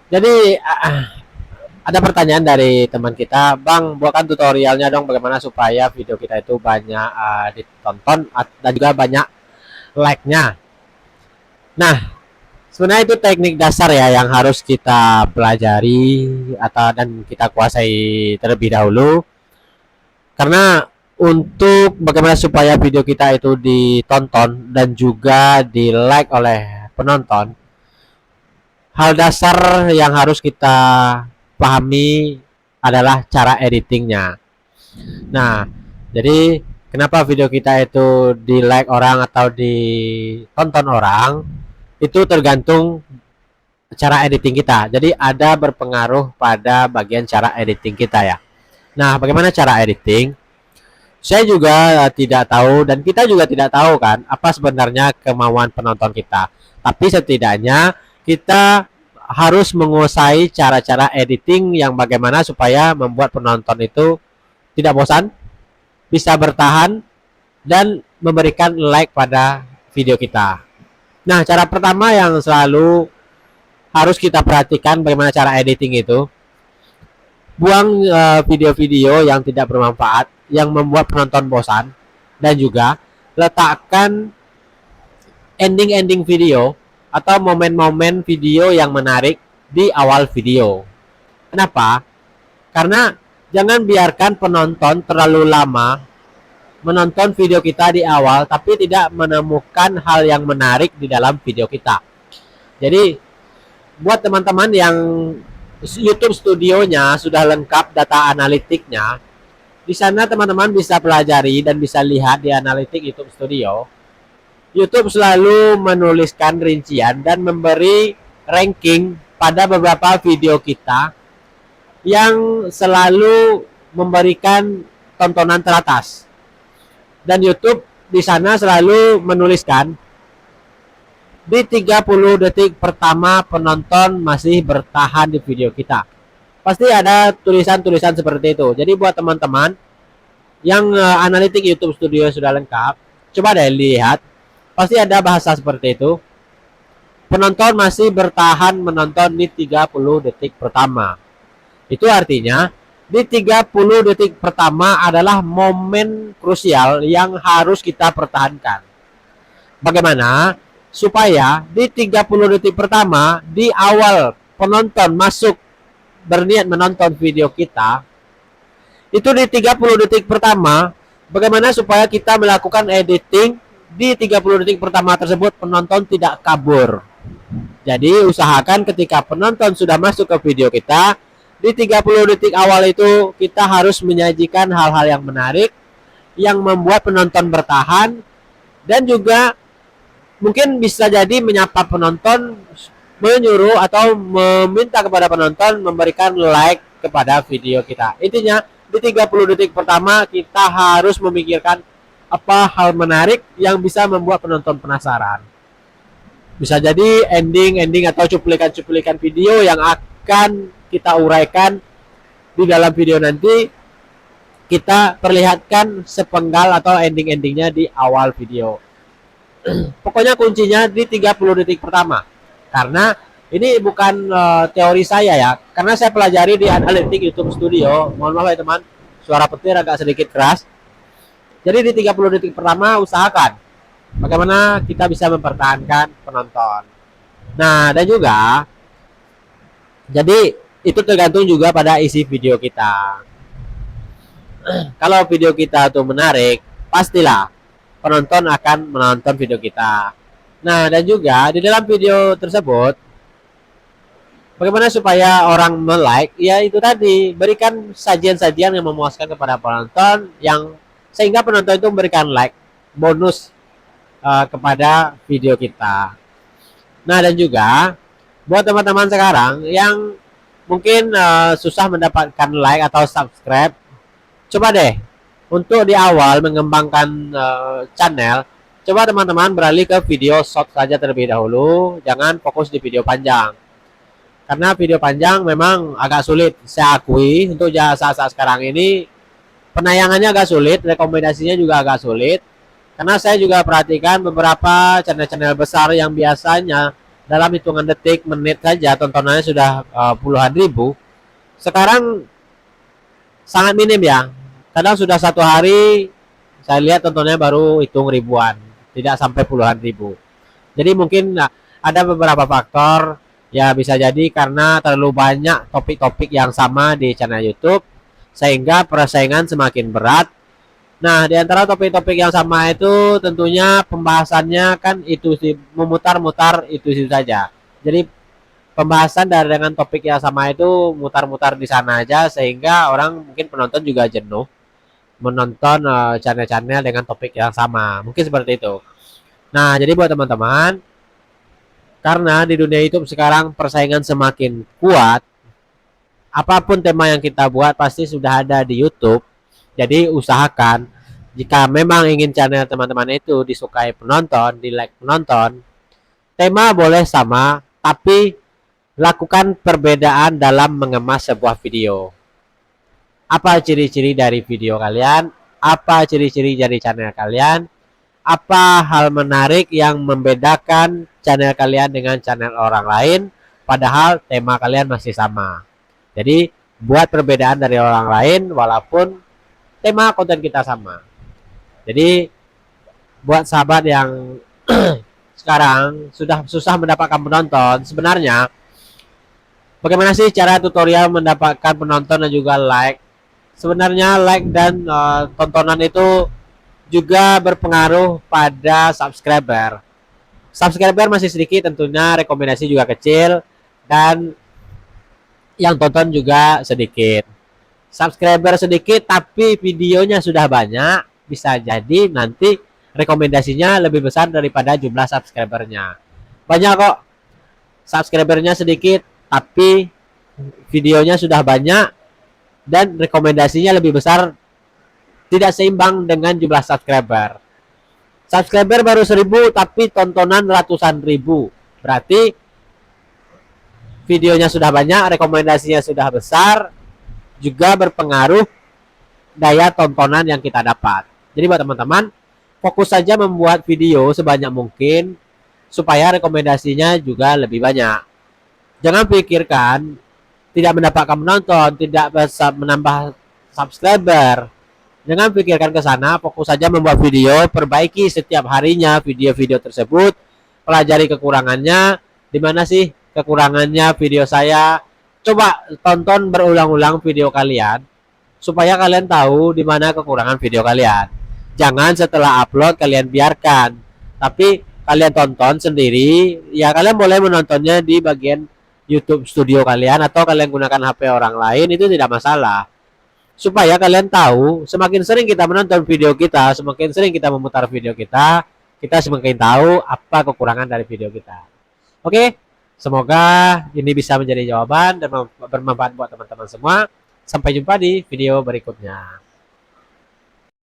Jadi ada pertanyaan dari teman kita, Bang, buatkan tutorialnya dong bagaimana supaya video kita itu banyak ditonton dan juga banyak like-nya. Nah, sebenarnya itu teknik dasar ya yang harus kita pelajari atau dan kita kuasai terlebih dahulu. Karena untuk bagaimana supaya video kita itu ditonton dan juga di like oleh penonton, hal dasar yang harus kita pahami adalah cara editingnya. Nah, jadi kenapa video kita itu di like orang atau ditonton orang itu tergantung cara editing kita. Jadi ada berpengaruh pada bagian cara editing kita ya. Nah, bagaimana cara editing? Saya juga tidak tahu dan kita juga tidak tahu kan apa sebenarnya kemauan penonton kita. Tapi setidaknya kita harus menguasai cara-cara editing yang bagaimana supaya membuat penonton itu tidak bosan, bisa bertahan dan memberikan like pada video kita. Nah, cara pertama yang selalu harus kita perhatikan bagaimana cara editing itu, buang video-video yang tidak bermanfaat, yang membuat penonton bosan, dan juga letakkan ending-ending video atau momen-momen video yang menarik di awal video. Kenapa? Karena jangan biarkan penonton terlalu lama menonton video kita di awal tapi tidak menemukan hal yang menarik di dalam video kita. Jadi buat teman-teman yang YouTube studionya sudah lengkap data analitiknya, di sana teman-teman bisa pelajari dan bisa lihat di analitik YouTube Studio. YouTube selalu menuliskan rincian dan memberi ranking pada beberapa video kita yang selalu memberikan tontonan teratas. Dan YouTube di sana selalu menuliskan di 30 detik pertama penonton masih bertahan di video kita. Pasti ada tulisan-tulisan seperti itu. Jadi buat teman-teman yang analitik YouTube Studio sudah lengkap, coba deh lihat. Pasti ada bahasa seperti itu. Penonton masih bertahan menonton di 30 detik pertama. Itu artinya di 30 detik pertama adalah momen krusial yang harus kita pertahankan. Bagaimana supaya di 30 detik pertama di awal penonton masuk berniat menonton video kita, itu di 30 detik pertama bagaimana supaya kita melakukan editing di 30 detik pertama tersebut penonton tidak kabur. Jadi usahakan ketika penonton sudah masuk ke video kita, di 30 detik awal itu kita harus menyajikan hal-hal yang menarik yang membuat penonton bertahan dan juga mungkin bisa jadi menyapa penonton, menyuruh atau meminta kepada penonton memberikan like kepada video kita. Intinya di 30 detik pertama kita harus memikirkan apa hal menarik yang bisa membuat penonton penasaran. Bisa jadi ending atau cuplikan-cuplikan video yang akan kita uraikan di dalam video nanti, kita perlihatkan sepenggal atau ending-endingnya di awal video. Pokoknya kuncinya di 30 detik pertama. Karena ini bukan teori saya ya, karena saya pelajari di analitik YouTube Studio. Mohon maaf ya teman, suara petir agak sedikit keras. Jadi di 30 detik pertama usahakan bagaimana kita bisa mempertahankan penonton. Nah, dan juga jadi itu tergantung juga pada isi video kita. Kalau video kita tuh menarik, pastilah penonton akan menonton video kita. Nah, dan juga di dalam video tersebut bagaimana supaya orang like? Ya itu tadi, berikan sajian-sajian yang memuaskan kepada penonton yang sehingga penonton itu memberikan like, bonus kepada video kita. Nah, dan juga buat teman-teman sekarang yang mungkin susah mendapatkan like atau subscribe, coba deh untuk di awal mengembangkan channel, coba teman-teman beralih ke video short saja terlebih dahulu, jangan fokus di video panjang. Karena video panjang memang agak sulit, saya akui untuk saat-saat sekarang ini penayangannya agak sulit, rekomendasinya juga agak sulit. Karena saya juga perhatikan beberapa channel-channel besar yang biasanya dalam hitungan detik, menit saja tontonannya sudah puluhan ribu. Sekarang sangat minim ya. Kadang sudah satu hari saya lihat tontonnya baru hitung ribuan, tidak sampai puluhan ribu. Jadi mungkin ada beberapa faktor, ya bisa jadi karena terlalu banyak topik-topik yang sama di channel YouTube sehingga persaingan semakin berat. Nah, di antara topik-topik yang sama itu tentunya pembahasannya kan itu sih, memutar-mutar itu saja. Jadi pembahasan dari dengan topik yang sama itu mutar-mutar di sana aja sehingga orang mungkin penonton juga jenuh menonton channel-channel dengan topik yang sama. Mungkin seperti itu. Nah, jadi buat teman-teman, karena di dunia YouTube sekarang persaingan semakin kuat, apapun tema yang kita buat pasti sudah ada di YouTube. Jadi usahakan jika memang ingin channel teman-teman itu disukai penonton, di like penonton, tema boleh sama, tapi lakukan perbedaan dalam mengemas sebuah video. Apa ciri-ciri dari video kalian? Apa ciri-ciri dari channel kalian? Apa hal menarik yang membedakan channel kalian dengan channel orang lain, padahal tema kalian masih sama. Jadi buat perbedaan dari orang lain walaupun tema konten kita sama. Jadi buat sahabat yang sekarang sudah susah mendapatkan penonton, sebenarnya bagaimana sih cara tutorial mendapatkan penonton dan juga like? Sebenarnya like dan tontonan itu juga berpengaruh pada subscriber. Subscriber masih sedikit tentunya, rekomendasi juga kecil, dan yang tonton juga sedikit. Subscriber sedikit tapi videonya sudah banyak, bisa jadi nanti rekomendasinya lebih besar daripada jumlah subscribernya. Banyak kok subscribernya sedikit tapi videonya sudah banyak dan rekomendasinya lebih besar, tidak seimbang dengan jumlah subscriber. Subscriber baru 1000 tapi tontonan ratusan ribu. Berarti videonya sudah banyak, rekomendasinya sudah besar, juga berpengaruh daya tontonan yang kita dapat. Jadi buat teman-teman, fokus saja membuat video sebanyak mungkin supaya rekomendasinya juga lebih banyak. Jangan pikirkan tidak mendapatkan penonton, tidak bisa menambah subscriber. Jangan pikirkan ke sana, fokus saja membuat video, perbaiki setiap harinya video-video tersebut, pelajari kekurangannya, di mana sih kekurangannya video saya. Coba tonton berulang-ulang video kalian supaya kalian tahu di mana kekurangan video kalian. Jangan setelah upload kalian biarkan, tapi kalian tonton sendiri. Ya kalian boleh menontonnya di bagian YouTube studio kalian atau kalian gunakan HP orang lain, itu tidak masalah. Supaya kalian tahu, semakin sering kita menonton video kita, semakin sering kita memutar video kita semakin tahu apa kekurangan dari video kita. Oke, semoga ini bisa menjadi jawaban dan bermanfaat buat teman-teman semua. Sampai jumpa di video berikutnya.